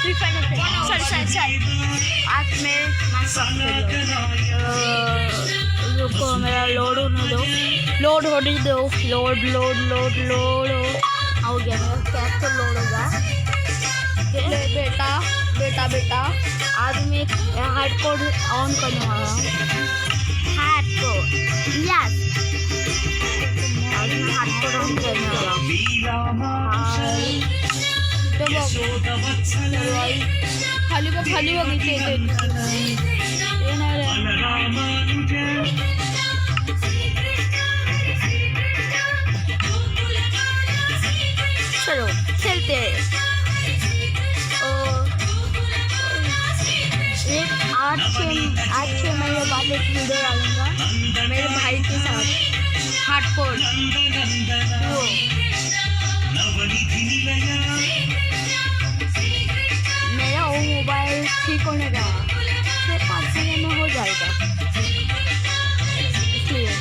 Free fire sorry आज मैं रुको मेरा लोड होने दो लोड होने दो लोड लोड लोड लोड हो गया मेरा कैप तो लोड होगा बेटा बेटा बेटा आज मैं हार्ड कोड ऑन करने वाला हूँ हार्ड कोड यस आज मैं हार्ड कोड ऑन करने वाला हूँ खाली बघितले चलो खेलते आज से मैं ये बात एक वीडियो डालूंगा मेरे भाई के साथ हार्ड कोड मेरा वो मोबाइल ठीक होने का 6-5 महीने में हो जाएगा इसलिए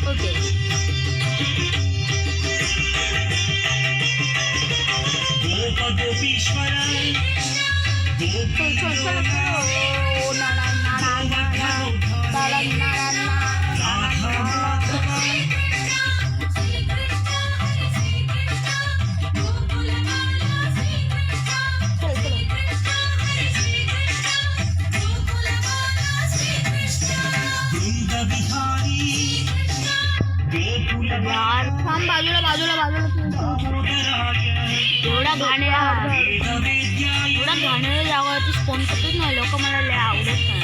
ओके यार थांब बाजूला बाजूला बाजूला एवढा घाणेरड्या जागावरती स्पोन करतच नाही लोक मला लय आवडत नाही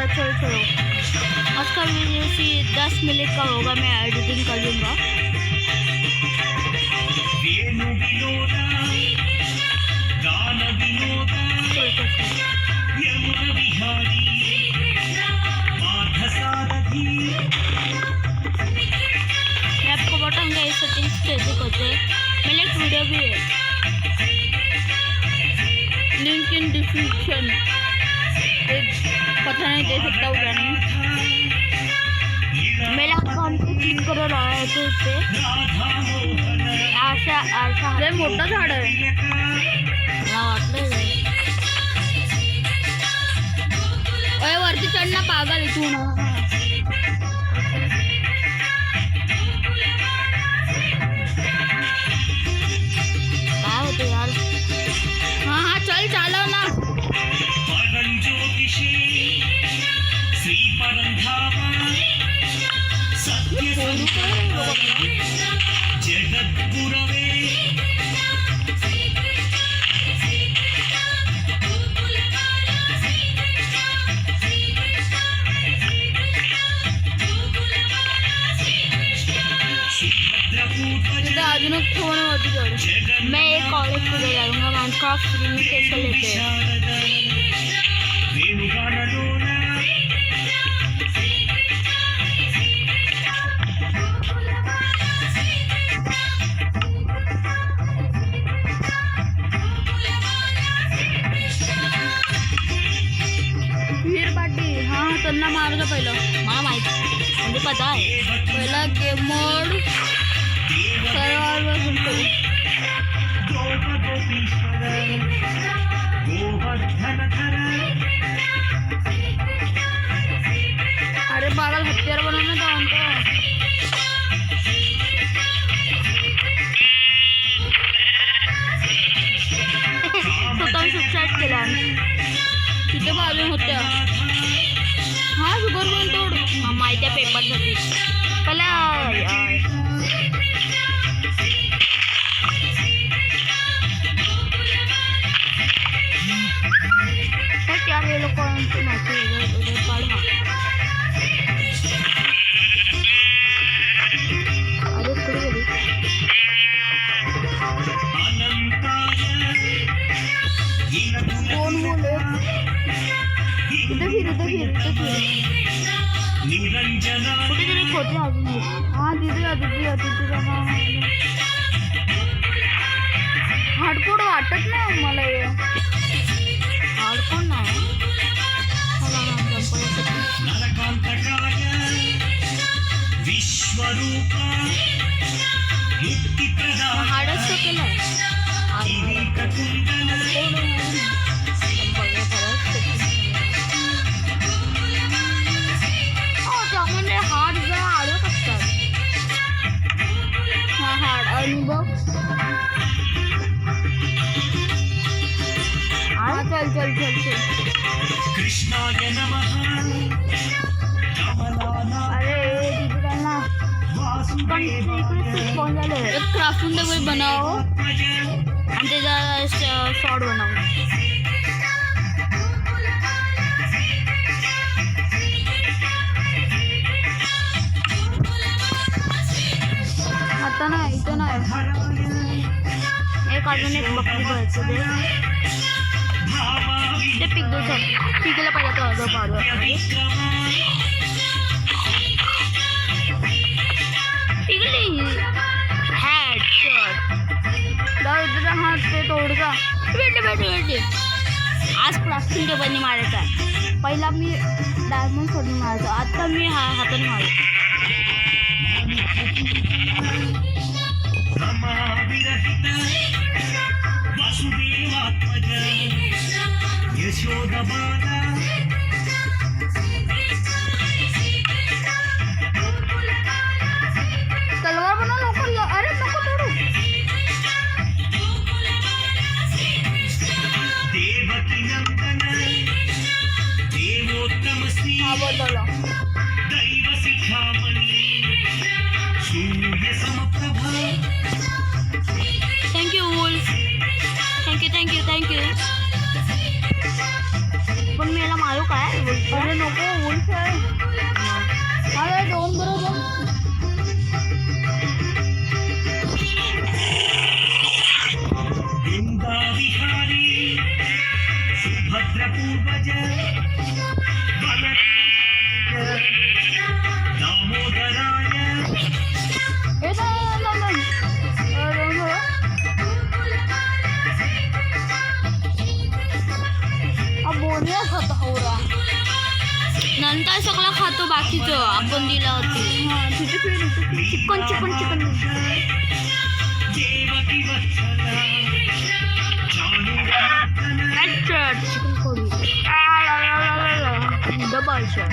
चलो चलो आज का वीडियो 10 मिनट का होगा मैं एडिटिंग कर लूँगा मैं आपको बताऊंगा ये सेटिंग्स कैसे करते हैं मेरे एक वीडियो भी है लिंक इन डिस्क्रिप्शन पता नहीं दे सकता हूँ क्या नहीं मेरा अकाउंट को क्लिक कर रहा है तो उस पर आशा आशा मोठा झाड आहे मला वाटलं ओए वरती चढना पागल तू ना काय होते यार हाँ हाँ चल चालव ना अजून फोन होती मैं एक कॉलेज वीडियो डालूंगा माइनक्राफ्ट फ्री में कैसे लेते हैं वीर पाटी हाँ त्यांना मारूया पहिलं मला माहिती म्हणजे पता आहे पहिला गेम मोड सर्वांवर म्हणतो अरे पागल हत्यार बनवणं जाऊन तो स्वतः सुसाईड केला तिथे बाजून होत्या हा शुगर बन तोड माहिती आहे पेपरसाठी पहिला यार ये लोग कौन से मैच उधर पढ़ा अरे थोड़ी बड़ी कौन बोले इधर फिर कुठे तरी खोटे अजून हाँ दीदी हाँ हार्डकोड वाटत नाही मला हे हार्डकोड नाही मला नरकान्तकाय विश्वरूप मुक्तिप्रदाय हाडच तो केलाय किरीटकुण्डल त्यामध्ये हाड जरा आडत असतात. हा हाड आणि बघ चल चल चल चल. कृष्णाय नमः कमलाना अरे दीदीला पण इकडे स्पॉन झाले. एक क्राफ्टिंग टेबल बनाव आणि त्याचा शॉर्ट बनव. आता नाही इथं नाही. एक अजून एक बकरी घ्यायचं ते पीक दो सर पिकला पाहिजे तो अर्ध पाडू. पिकली हॅट शर्ट तुझा हात ते तोडचा भेटले भेटले भेटले. आज क्राफ्टिंग टेबलने मारायचा आहे. पहिला मी डायमंड सोडून मारायचा. आता मी हाताने मारतो. रमाविरहित वसुदेवात्मज यशोदबाला तलवार बनव लवकर. अरे नको तोडू. देवकी नंदन देवोत्तम श्री हा बदला. दैव शिखामणी सूर्य समप्रभ. Thank you wolf. थँक्यू. पण मी याला मारू काय? अरे नको वुल्फ आहे. अरे दोन बरोबर. वृंदाविहारी सुभद्र पूर्वज बलरामाय दामोदराय हे बोलूया खातो हवरा. नंतर सगळं खातो बाकीचं आपण दिलं होती. चिकन देवकी वत्सला चिकन कोडी डबल शॉट.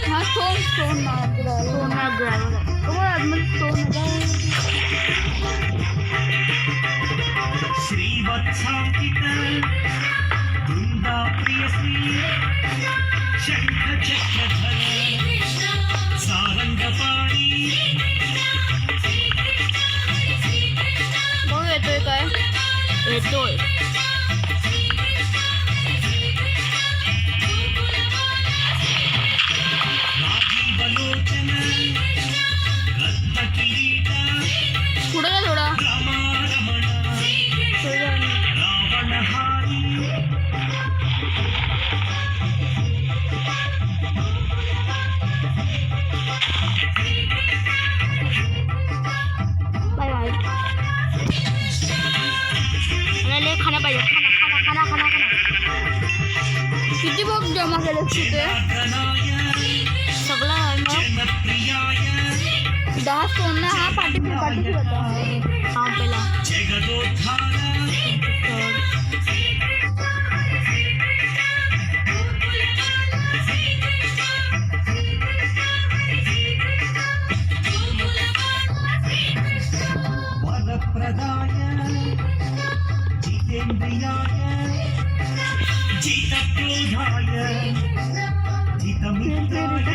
हा स्टोन श्रीवत्सांकित वृंदा प्रियश्री शंख चक्रधर सारंगपाणी. मग येतोय काय? येतोय. राजीवलोचन रत्नकिरीट पुढे जा थोडा. रमारमण रावणहारी. Bye bye. ले खाना पाहिजे. खाना किती बघ जमा केले तिथे सगळं आहे. मग जनप्रियाय 10 स्टोन ना. हा पाठी होता. हा पहिला जगदोद्धार वरप्रदाय जितेन्द्रियाय जितक्रोधाय जितमित्राय.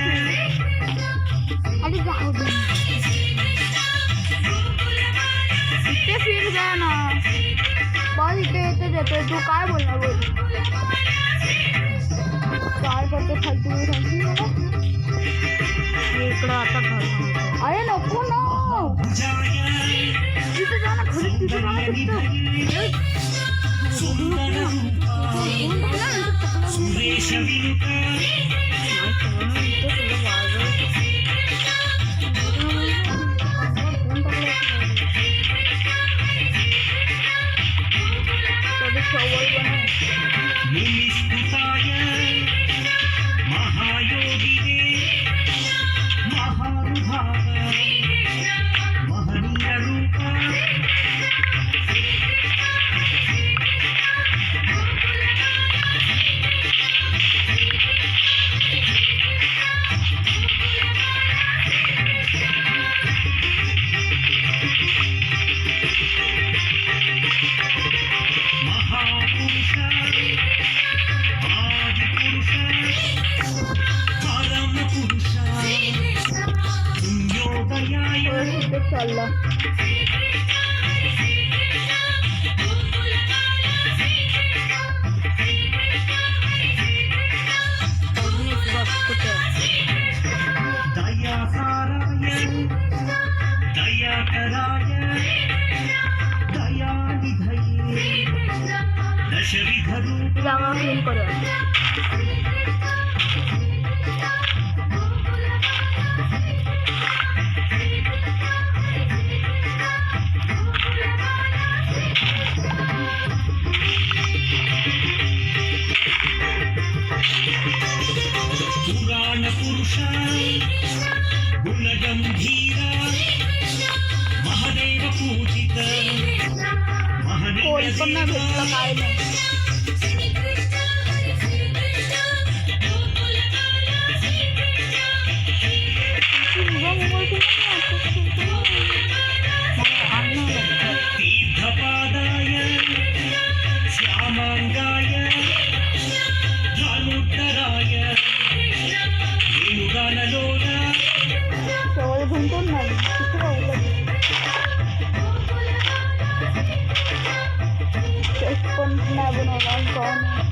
अरे जाऊ दे. इथे फिर जा ना. बस इथे येतोय. तू काय बोलणार बोल. काय करते फालतू सांगशील मला. इकडं आता घर. अरे नको ना. तिथे जा ना. खरंच तिथे जा ना. सुरेश विनुत सवय बनव. मुनिस्तुताय महायोगिने महानुभाव महनीय रूप महापुरुष आदिपुरुष परमपुरुष पुण्योदयाय कुठे चालला. दयासाराय दयाकराय दयानिधये दशविधरूप जागा क्लीन करूया. पुराण पुरुष गुणगंभीर महादेव पूजित कोण पण नाही भेटलं काय नाही. तीर्थपादाय श्यामांगाय धनुद्धराय वेणुगानलोला सवय गुंतून नाही किती राहिलं. केक पण नाही बनवला आणि काय नाही.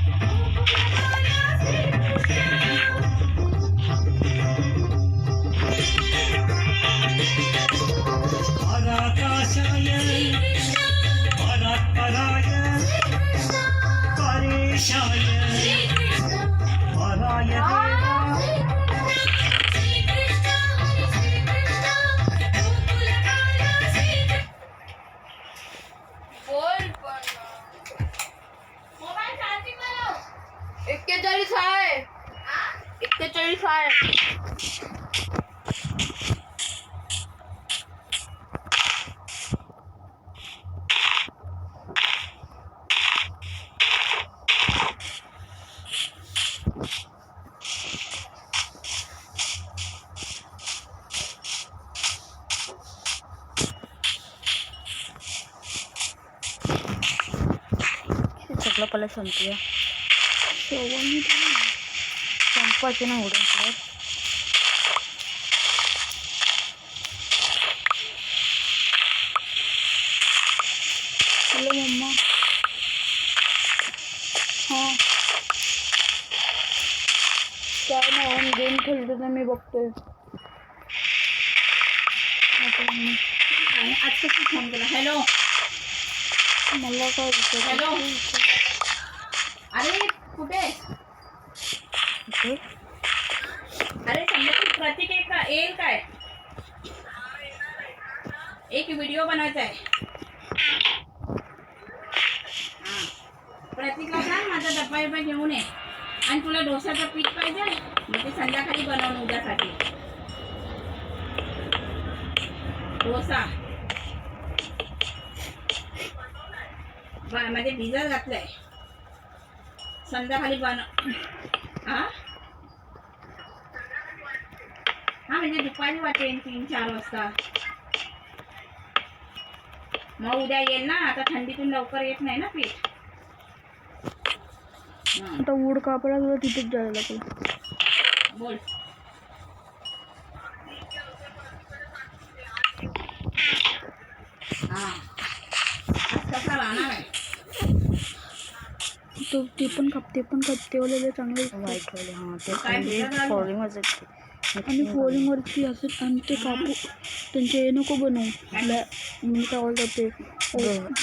पराकाशाय परात्पराय परेशाय पराय देवा बोल पण 41 आहे. 41 आहे. सगळं पहिला संपूया. संपायचे ना उडून हॅलो मम्मा. हां काय नाही गेम खेळतो तर मी बघतोय. आज कसं फोन केला. हॅलो मला काय विचार. हॅलो अरे कुठे अरे संध्याकाळी प्रतीक येईल काय. एक व्हिडिओ बनवायचा आहे. प्रतीकला सांग माझा डब्बा बिब्बा घेऊन ये. आणि तुला डोसाचं पीठ पाहिजे मग ते संध्याकाळी बनवून उद्यासाठी डोसा म्हणजे भिजत घातलंय. संध्याकाळी हा म्हणजे दुपारी वाटेल 3-4 वाजता. मग उद्या येईल ना. आता थंडीतून लवकर येत नाही ना पीठ. आता वूड कापडा तुला तिथेच जायला लागेल. बोल हा कसा राहणार आहे. तो ते पण खपते वाले चांगले वाईट वाले. हां काय फॉलिंगच आहेत आणि फॉलिंगवरती असे आणि ते कापू त्यांचे हे नको बनवू. मी काय बोलतात ते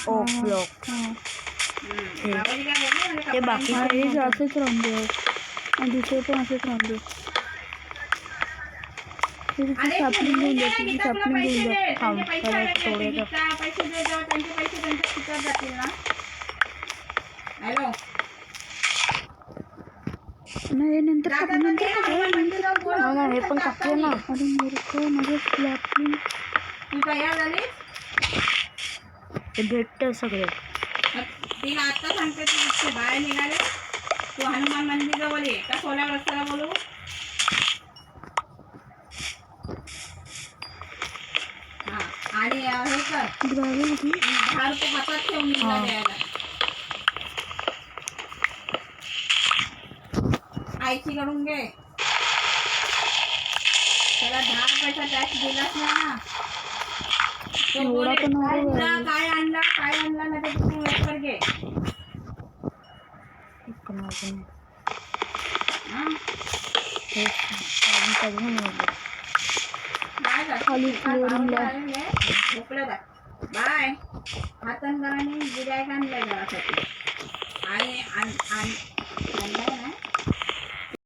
ऑफ ब्लॉक. हां ते बाकी हे असेच राहून दे आणि दुसरे पण असेच राहून दे. सापलिंग घेऊन जा. सापलिंग घेऊन जा. थांब पैसे दे त्यांचे पैसे त्यांच्या जातील ना. हॅलो नाही नंतर जाता तर ते हनुमान मंदिर जाऊन बोलव. हा ना हे पण कापले ना अरे मूर्ख माझे फ्लॅपिंग तू तयार झालीस? ते भेटतं सगळे मग तिला आत्ता सांगते तू इथे बाहेर निघाले तू हनुमान मंदिर जवळ ये का सोला रस्त्याला बोलू? हा आणि हे कर 10 रुपये हातात ठेवून निघाला हा. द्यायला आईची कडून घे त्याला 10 रुपयाचा टॅक्स दिलाच नाही ना तो एवढा बोले, पण काय नको आणला आहे. काय आणला काय आणला नाही तर तुम्ही वेपर घे हा? काय करतो? खाली एका flooring ला. भावाने आणले, झोपलं बा. बाय हातांगराने गिऱ्हाईक आणलंय घरासाठी आणि आणलंय